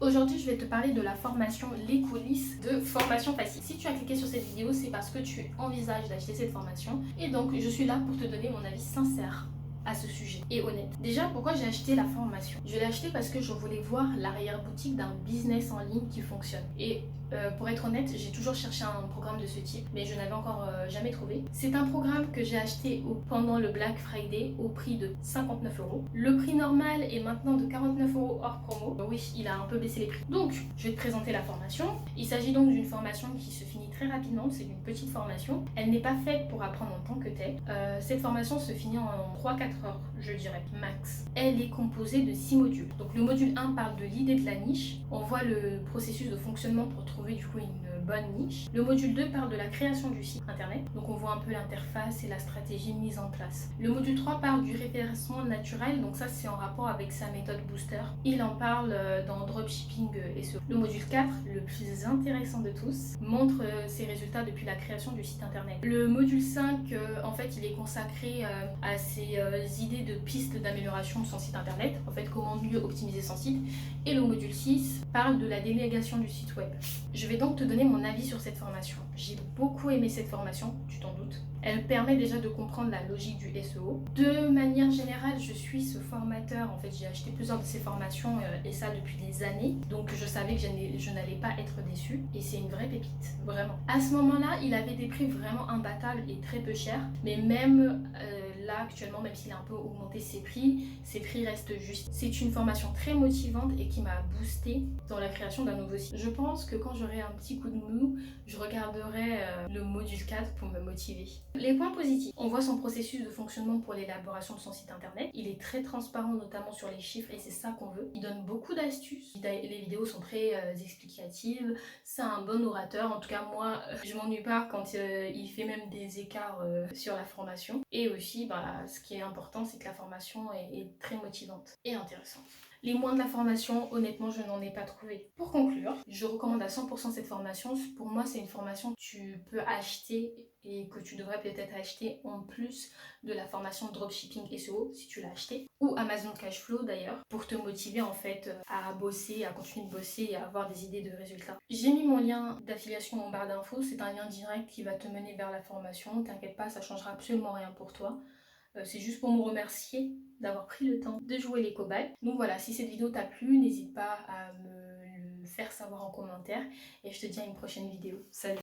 Aujourd'hui, je vais te parler de la formation Les coulisses de Formation Facile. Si tu as cliqué sur cette vidéo, c'est parce que tu envisages d'acheter cette formation. Et donc, je suis là pour te donner mon avis sincère à ce sujet et honnête. Déjà, pourquoi j'ai acheté la formation? Je l'ai acheté parce que je voulais voir l'arrière-boutique d'un business en ligne qui fonctionne. Et pour être honnête, j'ai toujours cherché un programme de ce type, mais je n'avais encore jamais trouvé. C'est un programme que j'ai acheté pendant le Black Friday au prix de 59 euros. Le prix normal est maintenant de 49 euros hors promo. Oui, il a un peu baissé les prix. Donc, je vais te présenter la formation. Il s'agit donc d'une formation qui se finit très rapidement. C'est une petite formation. Elle n'est pas faite pour apprendre en tant que tel. Cette formation se finit en 3-4 heures, je dirais, max. Elle est composée de 6 modules. Donc, le module 1 parle de l'idée de la niche. On voit le processus de fonctionnement pour trouver du coup une bonne niche. Le module 2 parle de la création du site internet. Donc, on voit un peu l'interface et la stratégie mise en place. Le module 3 parle du référencement naturel. Donc, ça, c'est en rapport avec sa méthode Booster. Il en parle dans Dropshipping SEO. Le module 4, le plus intéressant de tous, montre ses résultats depuis la création du site internet. Le module 5, en fait, il est consacré à ses idées de pistes d'amélioration de son site internet. En fait, comment mieux optimiser son site. Et le module 6 parle de la délégation du site web. Je vais donc te donner mon avis sur cette formation. J'ai beaucoup aimé cette formation, tu t'en doutes. Elle permet déjà de comprendre la logique du SEO. De manière générale, je suis ce formateur. En fait, j'ai acheté plusieurs de ces formations et ça depuis des années. Donc, je savais que je n'allais pas être déçue. Et c'est une vraie pépite, vraiment. À ce moment-là, il avait des prix vraiment imbattables et très peu chers. Mais même là, actuellement, même s'il a un peu augmenté ses prix restent justes. C'est une formation très motivante et qui m'a boosté dans la création d'un nouveau site. Je pense que quand j'aurai un petit coup de mou, je regarderai le module 4 pour me motiver. Les points positifs. On voit son processus de fonctionnement pour l'élaboration de son site internet. Il est très transparent, notamment sur les chiffres, et c'est ça qu'on veut. Il donne beaucoup d'astuces. Les vidéos sont très explicatives. C'est un bon orateur. En tout cas, moi, je m'ennuie pas quand il fait même des écarts sur la formation. Et aussi, ce qui est important, c'est que la formation est très motivante et intéressante. Les moins de la formation, honnêtement, je n'en ai pas trouvé. Pour conclure, je recommande à 100% cette formation. Pour moi, c'est une formation que tu peux acheter et que tu devrais peut-être acheter en plus de la formation Dropshipping SEO si tu l'as acheté, ou Amazon Cashflow d'ailleurs, pour te motiver en fait à bosser, à continuer de bosser et à avoir des idées de résultats. J'ai mis mon lien d'affiliation en barre d'infos, c'est un lien direct qui va te mener vers la formation. T'inquiète pas, ça changera absolument rien pour toi. C'est juste pour me remercier d'avoir pris le temps de jouer les cobayes. Donc voilà, si cette vidéo t'a plu, n'hésite pas à me le faire savoir en commentaire et je te dis à une prochaine vidéo. Salut!